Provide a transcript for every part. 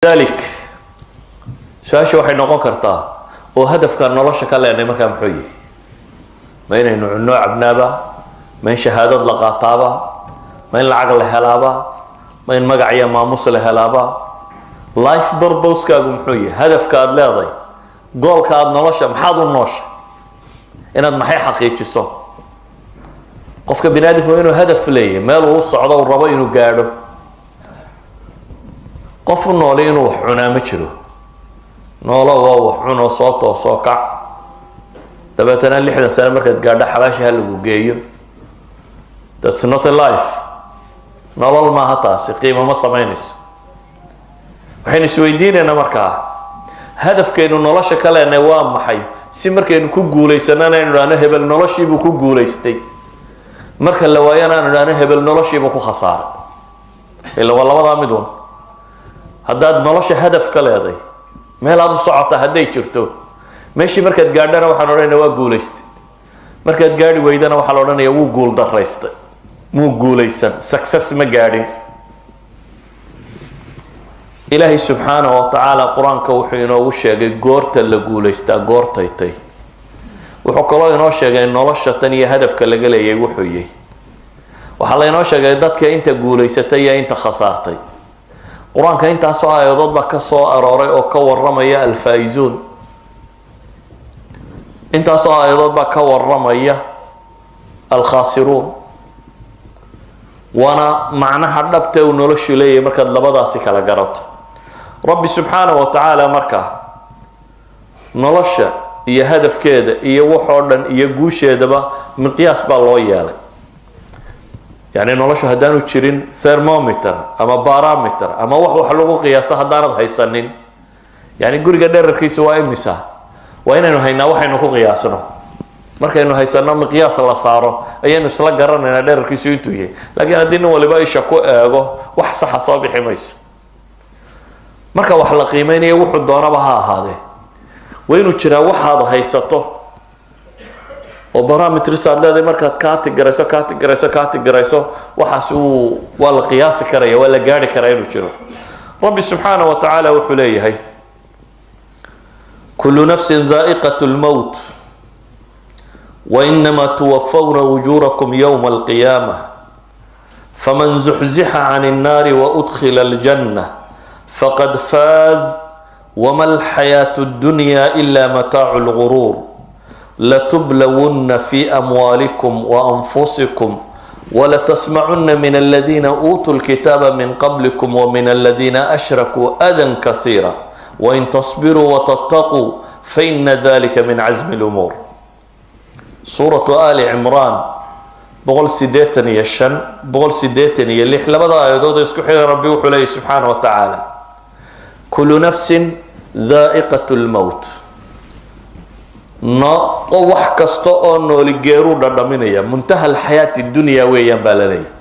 ذلك سؤال waxay noqon kartaa oo hadafka nolosha ka leenay markaa muxuu yahay ma inaynu cunno cabnaaba ma in shahaadad la qaataaba ma in lacag la helaaba ma in magac iyo maamuus la helaaba life purpose kaagu muxuu yahay hadafka aad leedahay goolka aad nolosha maxaad u noosha inaad maxay xaqiijiso qofka binaadamku inuu hadaf leeyahay meel uu socdo uu rabo inuu gaadho qof nool inuu wax cunaa ma jiro noolo waa wax cuno soo toosoo kac dabeetana 60 sano markaad gaadho xabaasha lagu geeyo that's not a life nolol ma hataasi qiimo ma sameynayso waxaan isweydiinaynaa markaa hadafkeenu nolosha ka leenay waa maxay si markaynu ku guuleysanana inuu dhaano hebel noloshiibu ku guuleystay marka la waayana inuu dhaano hebel noloshiibu ku khasaaray ila labada midun haddaad nolosha hadaf ka leedahay meel aad u socota hadday jirto meeshii markaad gaadhana waxaan odhanaynaa waa guulaystay markaad gaadhi weydana waxaa la odhanayaa wuu guul daraystay muu guulaysan success ma gaadhin ilaahay subxaanahu wa tacaala qur-aanka wuxuu inoogu sheegay goorta la guulaystaa goortaytay wuxuu kaloo inoo sheegay nolosha tan iyo hadafka laga leeyahay wuxuu yahay waxaa laynoo sheegay dadka inta guulaysatay iyo inta khasaartay quraanka intaasoo aayadood baa ka soo arooray oo ka warramaya alfaa'izuun intaasoo aayadood baa ka warramaya alkhaasiruun wana macnaha dhabta uu noloshu leeyahay markaad labadaasi kala garato rabbi subxaanahu wa tacaala markaa nolosha iyo hadafkeeda iyo waxoo dhan iyo guusheedaba miqyaas baa loo yeelay يعني نولشو هدانو جيرين thermometer اما barometer اما wax lagu qiyaaso hadaanad haysanin yani guriga dhererkiisa waa imisa waa inaynu haynaa waxaynu ku qiyaasano markaynu haysano miqyaas la saaro ayaynu isla garanaynaa dhererkiisu intuu yahay laakiin hadii nin waliba isha ku eego wax sax ah soo bixi mayso marka wax la qiimeynayo wuxuu doonaba ha ahaadee waa inuu jiraa waxaad haysato oo barometers aad leedahay markaad kaatigarayso waxaas waa la qiyaasi karaya waa la gaari karaa inuu jiro rabbi subxaanahu wa tacaala wuxuu leeyahay kullu nafsin dhaa'iqatu lmowt wainama tuwaffawna ujurakum yowma alqiyaamah faman zuxzixa can الnaari waudkhila aljanna faqad faaz wama alxayaatu الdunya ila mataacu lguruur لتبلون في أموالكم وأنفسكم ولتسمعن من الذين أوتوا الكتاب من قبلكم ومن الذين أشركوا أذى كثيرا وإن تصبروا وتتقوا فإن ذلك من عزم الأمور سورة آل عمران بقول سيدتني الشن بقول سيدتني اللي لبدا يدود يسكحي ربي وحليه سبحانه وتعالى كل نفس ذائقة الموت wax kasta oo nooli geeru dhadhaminaya muntaha alxayaati dunya weeyaan baa la leeyahay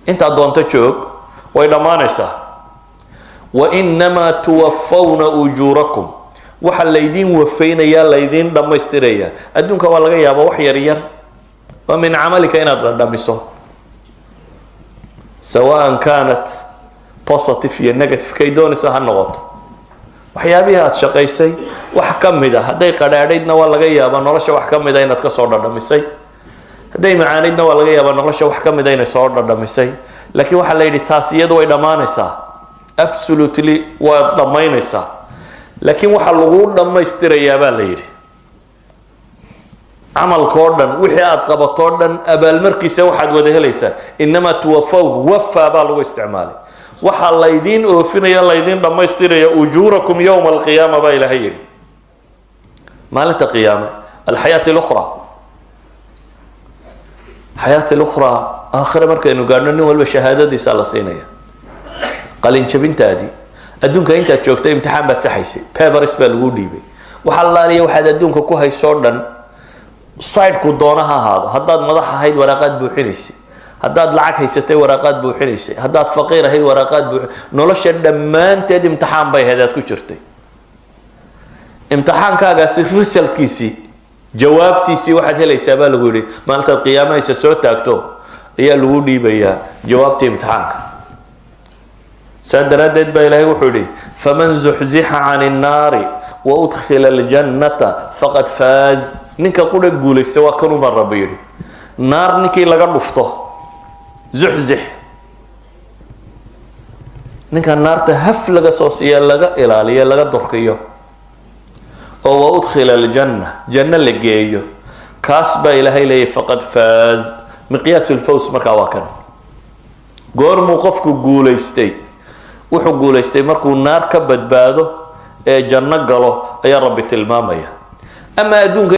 inta doonta joog way dhamaanaysaa wa inma tuwaffawna ujurakum waxa laydin wafeynaya laydin dhamaystiraya adduunka waa laga yaabaa wax yar yar oo min amalika inaad dhadhamiso sawaan kanat positive iyo negative kay doonaysa ha noqoto waxyaabihi aad shaqaysay wax ka mid ah haday qadhaadhaydna waa laga yaabaa nolosha wax ka mid ah inaad ka soo dhadhamisay haday macaanidna waa laga yaabaa nolosha wax ka mid ah inay soo dhadhamisay laakiin waxa la yidhi taas iyadu way dhamaanaysaa absolutely waa dhamaynaysaa laakiin waxa lagu dhamaystirayaa baa la yidhi camalkoo dhan wixii aad qabatoo dhan abaalmarkiisa waxaad wada helaysaa inama tuwafaw wafa baa lagu isticmaalay waxa laydin oofinaya laydin dhamaystiraya ujurakum yawm alqiyama ba ilaahay yiri maalinta qiyaama alxayaat الاخرى حياة الأخرى آخر مركز إنه قالنا إنه ولا شهادة la siinaya qalin jabintaadi adduunka inta joogtay imtixaan baad saxaysay papers baa lagu dhiibay waxa la leeyahay waxaad adduunka ku hayso dhan side ku doonaha ahaado haddaad madax ahayd waraaqad buuxinaysay haddaad lacag haysatay waraaqad buuxinaysay haddaad faqiir ahayd waraaqad nolosha dhammaanteed imtixaan bay ahayd ku jirtay imtixaankaagaasi resultkiisi jawaabtiisi waxaad helaysaa baa lagu yiri maalinta qiyaamaha soo taagto ayaa lagu dhiibayaa jawaabta imtixaanka سادرادت بإلهي وحولي فمن زحزح عن النار وأدخل الجنة فقد فاز نينكا قول يقول استوى كانوا من ربيري نار نيكي لغا رفته زحزح نينكا النار تهف لغا صوصيا لغا إلاليا لغا دركيو وأدخل الجنة جنة لقيو كاسبا إلهي لي فقد فاز مقياس الفوز مركا واكن قور موقفك قول استي wuxuu guuleystay markuu naar ka badbaado ee janno galo ayaa rabbi tilmaamaya ama adduunka